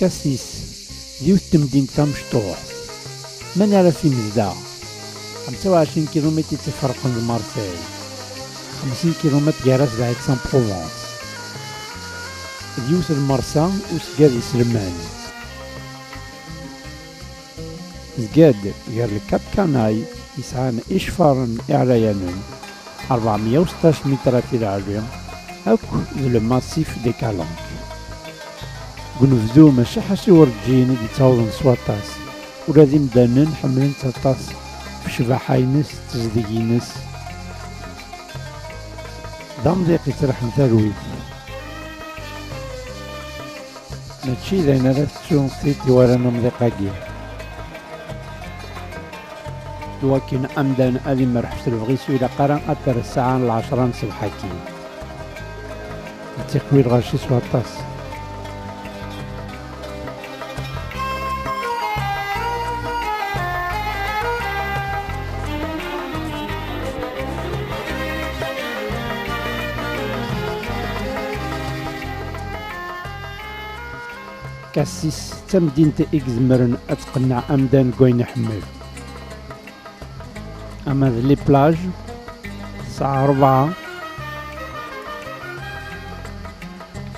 كاسيس ديوث تمدين مشطوح من على في مزدا 25 كيلومتر يتفرقون لمارسيل 50 كيلومتر كاراس د اكسان بروفونس ديوث المرسى وسكاد يسلمان زكاد غير الكاب كاناي يسعان إشفارن إعليانن 416 متر في العالم أك ذو الماسيف دي كالونك قنفذو ماشي حاشي ورجين دي تاوضن سواطاس ولا ذي مدانن حملن تاطاس في شباحاينس تزدقينس دام ذيق يترح مثالويت ماشي ذاين لا تشون سيتي ولا نمضيقاكي لكن أمدان أذي مرحبت البغيسو إلى قرن أثر الساعة 10 صباحكي التقوير غاشي سواطاس كاسيس تمدينة إكزمرن أتقنع أمدان كوين حمل أما لي بلاج الساعة 4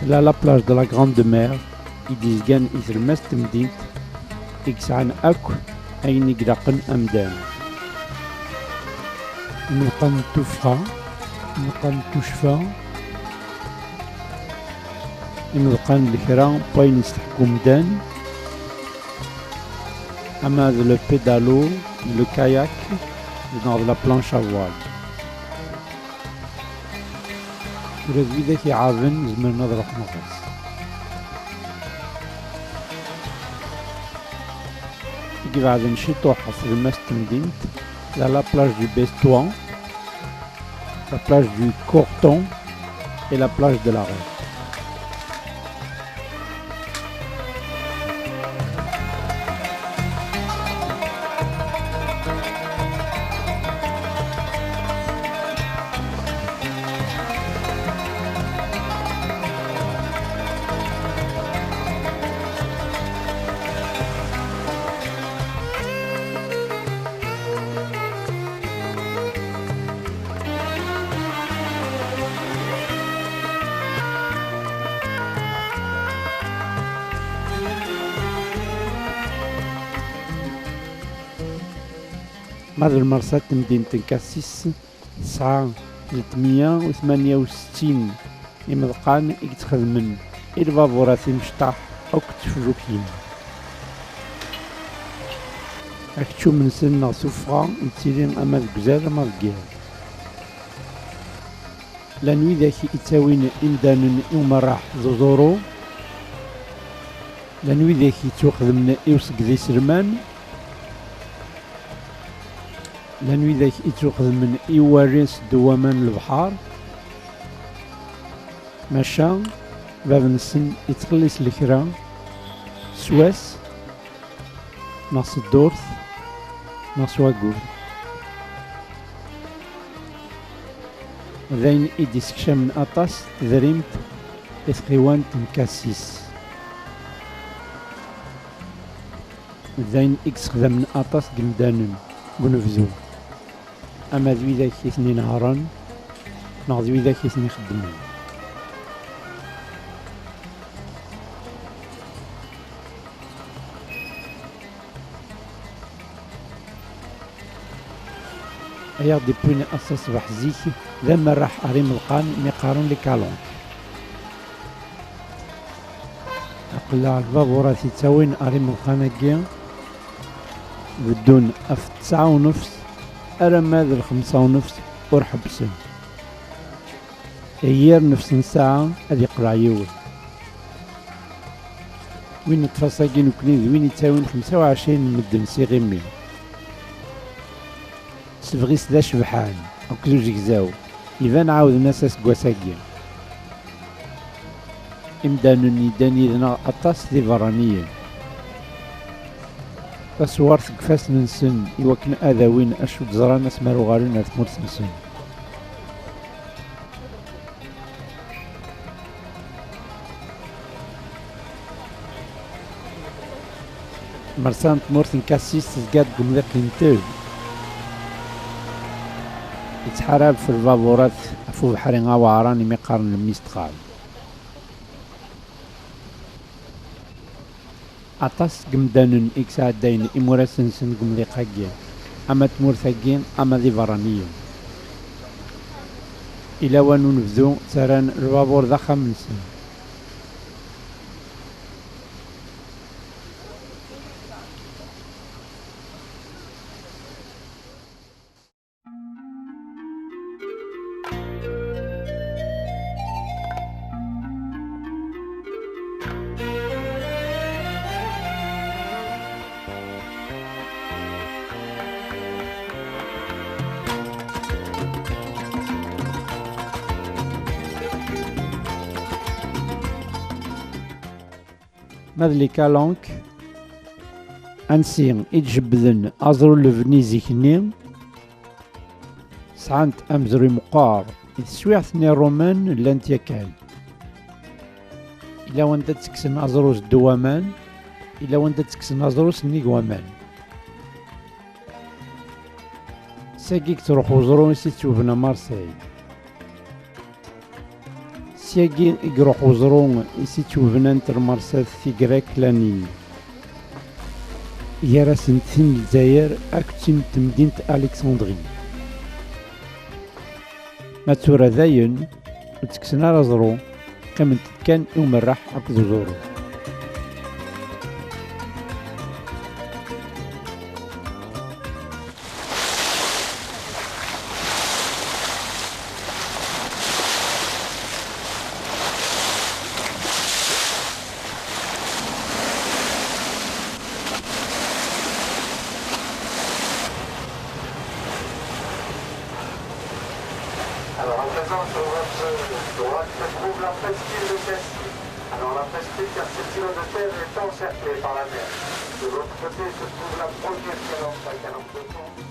لا بلاج دو لا غراند مير يديزكان إزرماس تمدينت إكسعان أكو أين يقلقن أمدان نقن توفا نقن توشفا نلقان الكرا بوين يستحكو مدان أما لو بيدالو لو كاياك dans la planche à voile. ولاد ويداك يعاون زمرنا نروح نغوص. كي بعد نمشي طوحة في الماس تمدينت لا بلاج دو بيستوان لا بلاج دو كورتون et la plage de la Reine. هذا المرصد مدينة كاسيس 368 إمضقان يتخدمن الفابورات مشطاح أو كتفلوكين أكتشو من سنة سفرة يتسيلين أما الجزال أما الجير لانوي ذاك يتاوين إمدان يوم راح زوزورو لانوي ذاك يتوخدمن يوسق ذي سلمان لانوي ذاك يتوخذ من إيواريس دوامان البحار ماشا باب نسن يتخلص الكرا سواس ناس الدورث ناس واقول ذاين إديسكشا من أطاس تذريمت إثقيوان تنكاسيس ذاين إكس خذا من أطاس قمدانن بنفزو أما ذوي ذاك يثني نهارا ناغ ذوي ذاك يثني خدمين أيا ديبوين أساس صباح زيك ذا راح أريم القان ميقارن لي كالون أقلا الفابورات يتساوين أريم القان أكيا بدون أف 9:30 أرم هذا 5:30 ورحب سن أيار نفس ساعة هذا يقرع يول وين نتفاصاقين وكنيد وين يتساوين 25 مدن سيغيمي سفغيس ذا شبحان أو كزوج كزاو يبان عاود ناس اسكواساقين إمدانو نداني ذنا أطاس ذي فرانيين تصور تقفاس نسن يوكن أذاوين أشو تزران اسمارو غارين أثمور نسن مرسان تمورت نكاسيس تزقاد قمذاك نتاج يتحارب في الفابورات افو بحري غاواران ميقارن الميستقال أطاس قمدانن إكس عدين إموراسن سن قمذي قاقيا أما تمورثاقين أما ذي فرانيين إلا وانو نبذو تران البابور ذا خمسن ماذلي كالونك أنسي إتجبذن أزرو لفنيزي كني سعنت أمزري مقار إذ سويعثني رومان لانت يكال إلا وانت تكسن أزروس دوامان إلا وانت تكسن أزروس نيقوامان ساقيك تروح وزرو سيتشوفنا مارسي سياقي يقروح وزرو يسيتشوفنا نتر مارسات في جراك لاني يارسن ثين الجزائر أكتن تمدينة ألكسندري ما تورا ذاين وتكسنا رازرو قمت كان يوم الراح أكدو زورو Alors en présent sur votre droite se trouve la presqu'île de Cassis. Alors la presqu'île car cet îlot de terre est encerclé par la mer. De l'autre côté se trouve la première calanque, la calanque de pont.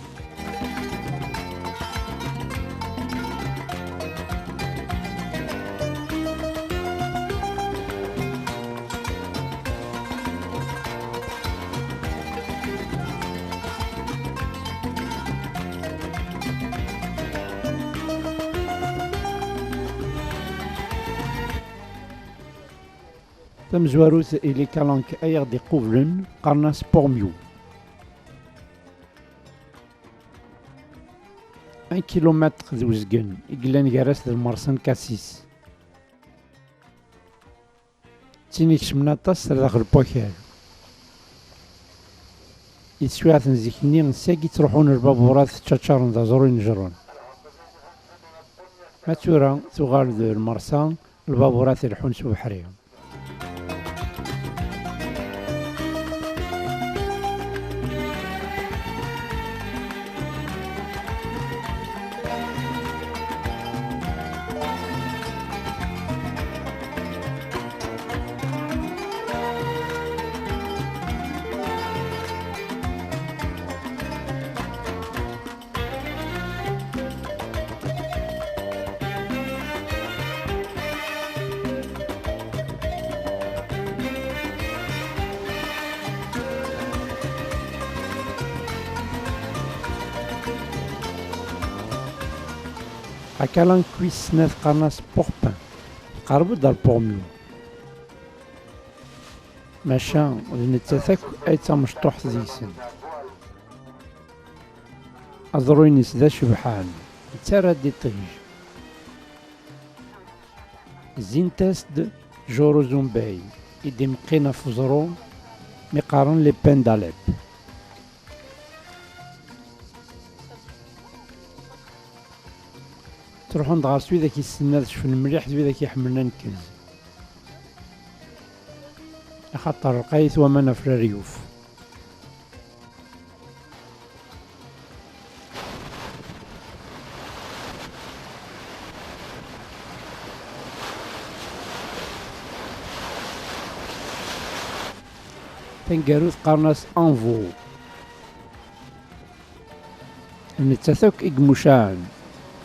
تم زواروث إلي كالانك أيغ دي قوفلن قرناس بورميو 1 كيلومتر ذوزقن إقلان جارس المرسان كاسيس تيني كشمناطاس داخل البوكال يسويعث نزيكني نساقي تروحون البابورات تشاتشارن ذا زورين نجرون ما تورا تغال ذو المرسان البابورات الحون سو بحريهم أكالان كويس ناث قرناس بوربان قربو دار بورميو ماشا لنتاثاك أيتا مشطوح زيسن أضروينيس ذا شبحان تارا دي طيج زينتاسد جورو زومباي إدي مقينا فزرو مقارن لي بان داليب تروحون دغار سويداك يستناد شوف المليح سويداك يحملنا نكز خاطر القيث ومن في الريوف تنقاروث قرناس انفو نتاثوك إقموشان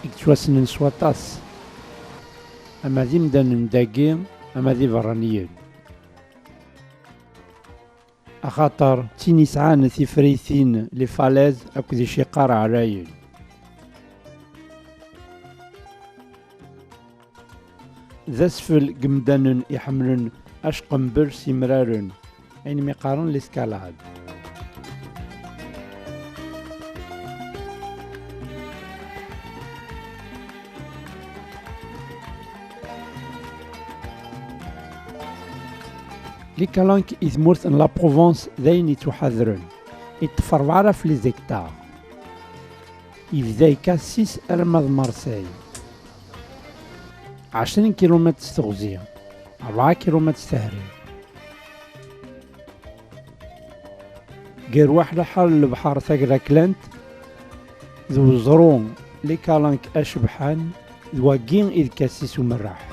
إكتواسن نسواطاس أما ذي مدان نداقين أما ذي برانيين أخاطر تيني سعان ثفريثين لي فالاز أكو شقار عرايل. ذا سفل قمدان يحملن أشقنبر سمرارن أين مقارن لسكالاد. لي كالانك إثمورث ان لا بروفونس ذاين يتحذرن يتفرع عرف لي زيكتار يبدا يكاسيس أرمض مارساي 20 كيلومتر تغزية 4 كيلومتر تهري غير واحدة حال البحر ثقرا كلانت ذو زرون لي كالانك أشبحان ذو كين إذ كاسيس ومراح.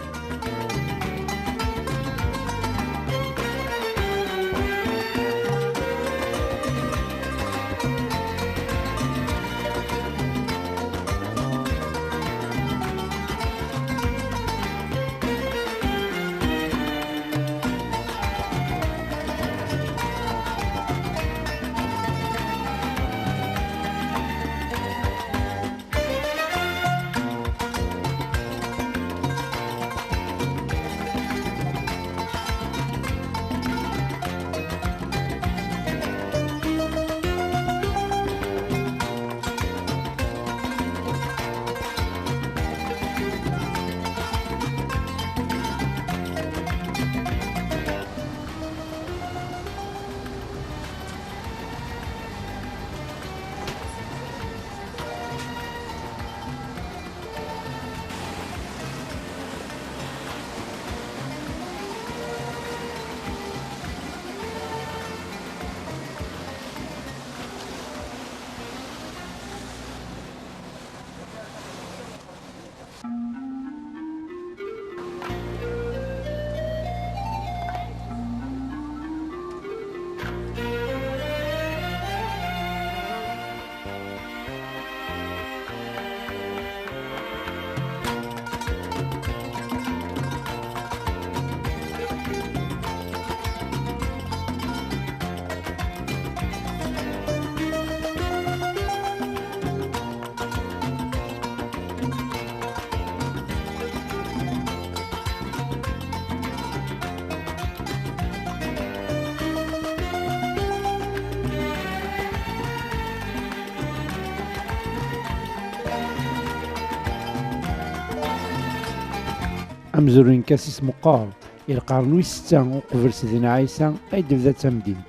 أمزورين كاسيس مقار يلقارنو ستة وقبل سيدنا عيسى أي دبدا تمدينت.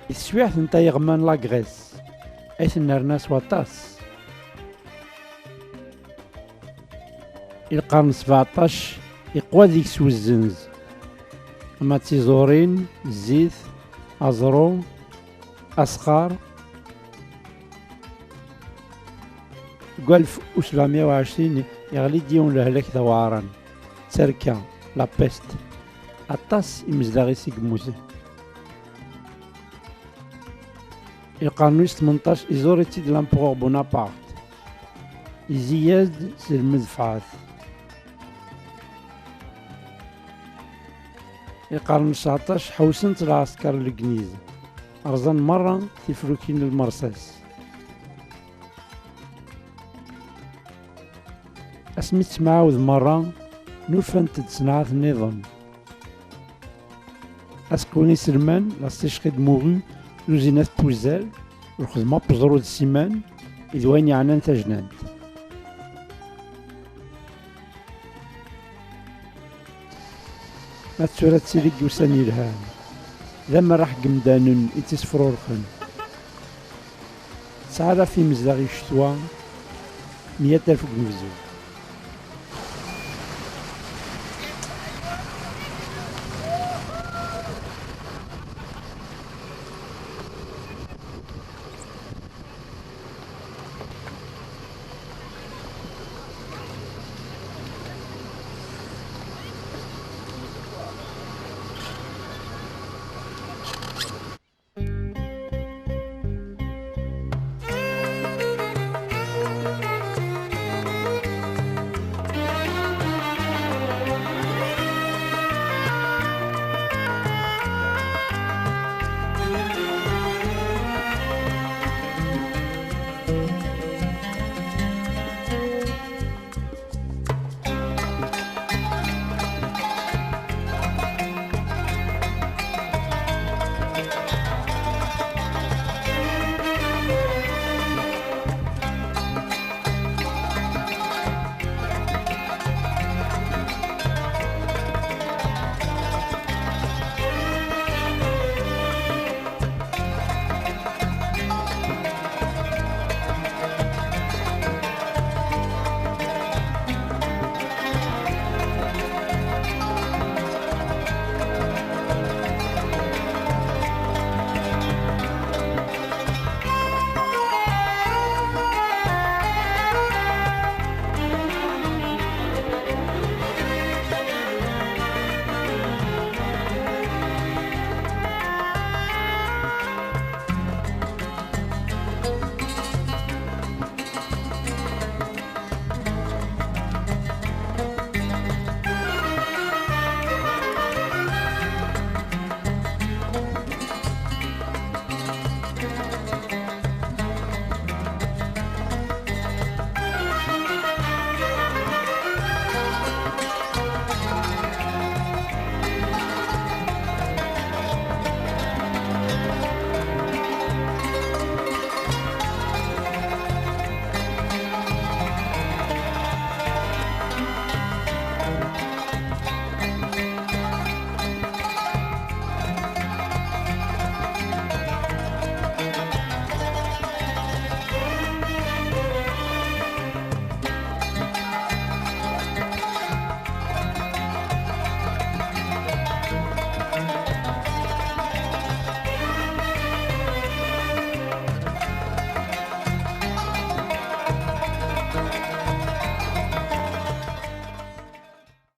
السويعت نتا يغمان لاكغيس أي ثنرناس واطاس. القرن 17 يقوى ديك سو الزنز أما تيزورين زيت أزرو أسخار 1720 يغلي ديون لهلاك ثوارن تركا لا بيست أطاس يمزداغي سيكموزه. القرن 18 يزوري تيد لامبرور بونابارت يزياد سي المدفعات. القرن 19 حوسنت العسكر الكنيز أرزان مرة تفلوكين المرساس أسميت معاود مرة نوفنت تصنعات النظام أسكوني سلمان لاستشخد موغو لوزينات بوزال والخدمة بزرود السيمان إذواني عنان تجنانت. ما تسورة تسيريك يوساني الهان ذا راح قمدانون إتسفرورخن سعادة في مزدغي شتوى 100,000 قنفزو.